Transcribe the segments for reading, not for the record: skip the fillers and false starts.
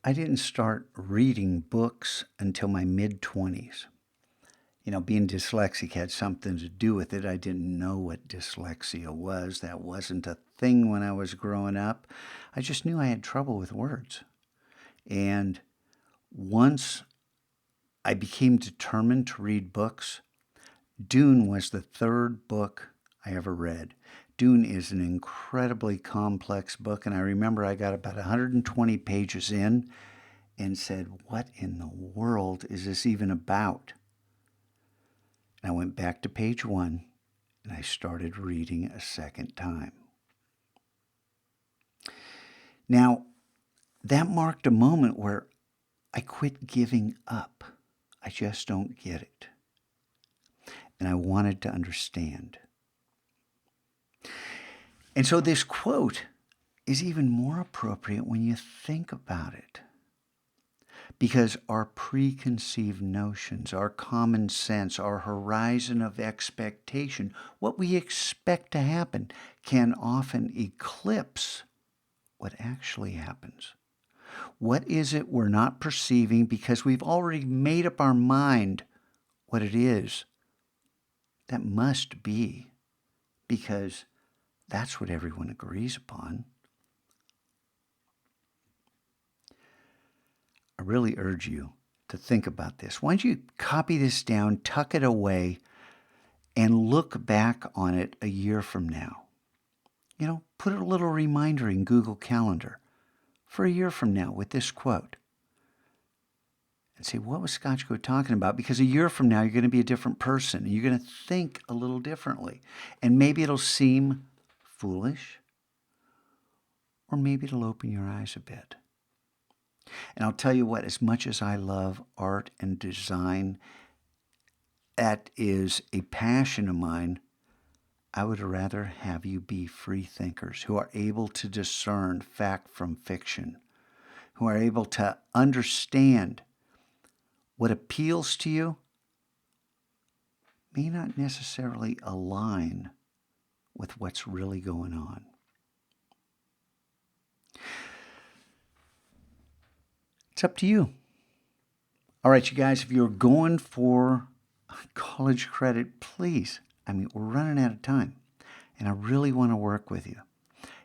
I didn't start reading books until my mid-20s. Being dyslexic had something to do with it. I didn't know what dyslexia was. That wasn't a thing when I was growing up. I just knew I had trouble with words. And once I became determined to read books, Dune was the third book I ever read. Dune is an incredibly complex book, and I remember I got about 120 pages in and said, "What in the world is this even about?" And I went back to page 1 and I started reading a second time. Now, that marked a moment where I quit giving up. I just don't get it. And I wanted to understand. And so this quote is even more appropriate when you think about it. Because our preconceived notions, our common sense, our horizon of expectation, what we expect to happen, can often eclipse what actually happens. What is it we're not perceiving because we've already made up our mind what it is? That must be because that's what everyone agrees upon. I really urge you to think about this. Why don't you copy this down, tuck it away, and look back on it a year from now? Put a little reminder in Google Calendar for a year from now with this quote. And say, what was Scotchko talking about? Because a year from now, you're going to be a different person. And you're going to think a little differently. And maybe it'll seem foolish, or maybe it'll open your eyes a bit. And I'll tell you what, as much as I love art and design, that is a passion of mine, I would rather have you be free thinkers who are able to discern fact from fiction, who are able to understand what appeals to you may not necessarily align with what's really going on. It's up to you. All right, you guys, if you're going for college credit, please, we're running out of time, and I really want to work with you.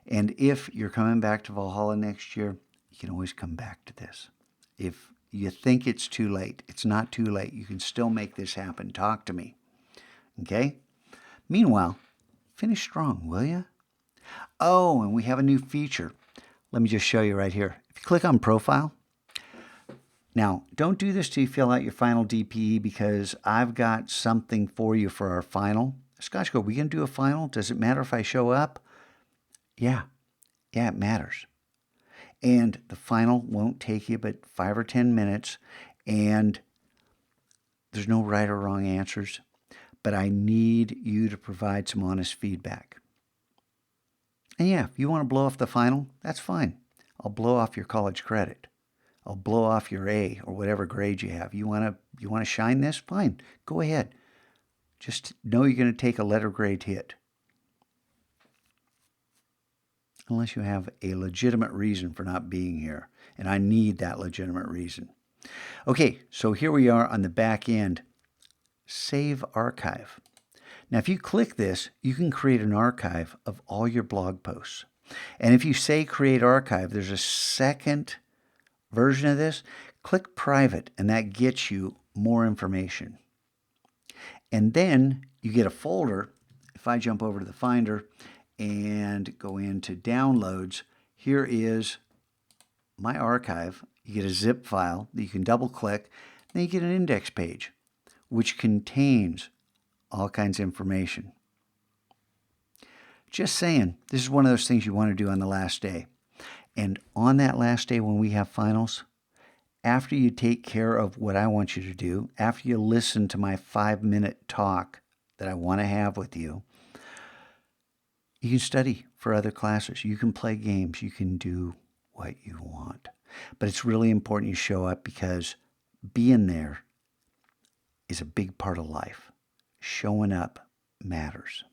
And if you're coming back to Valhalla next year, you can always come back to this. If you think it's too late, it's not too late. You can still make this happen. Talk to me. Okay? Meanwhile, finish strong, will you? Oh, and we have a new feature. Let me just show you right here. If you click on Profile, now, don't do this till you fill out your final DPE because I've got something for you for our final. Scotchko, are we going to do a final? Does it matter if I show up? Yeah, it matters. And the final won't take you but 5 or 10 minutes, and there's no right or wrong answers, but I need you to provide some honest feedback. And yeah, if you want to blow off the final, that's fine. I'll blow off your college credit. I'll blow off your A or whatever grade you have. You want to shine this? Fine. Go ahead. Just know you're going to take a letter grade hit. Unless you have a legitimate reason for not being here. And I need that legitimate reason. Okay, so here we are on the back end. Save archive. Now, if you click this, you can create an archive of all your blog posts. And if you say create archive, there's a second version of this. Click private, and that gets you more information. And then you get a folder. If I jump over to the Finder and go into downloads, here is my archive. You get a zip file that you can double click. Then you get an index page, which contains all kinds of information. Just saying, this is one of those things you want to do on the last day. And on that last day when we have finals, after you take care of what I want you to do, after you listen to my 5-minute talk that I want to have with you, you can study for other classes. You can play games. You can do what you want. But it's really important you show up because being there is a big part of life. Showing up matters.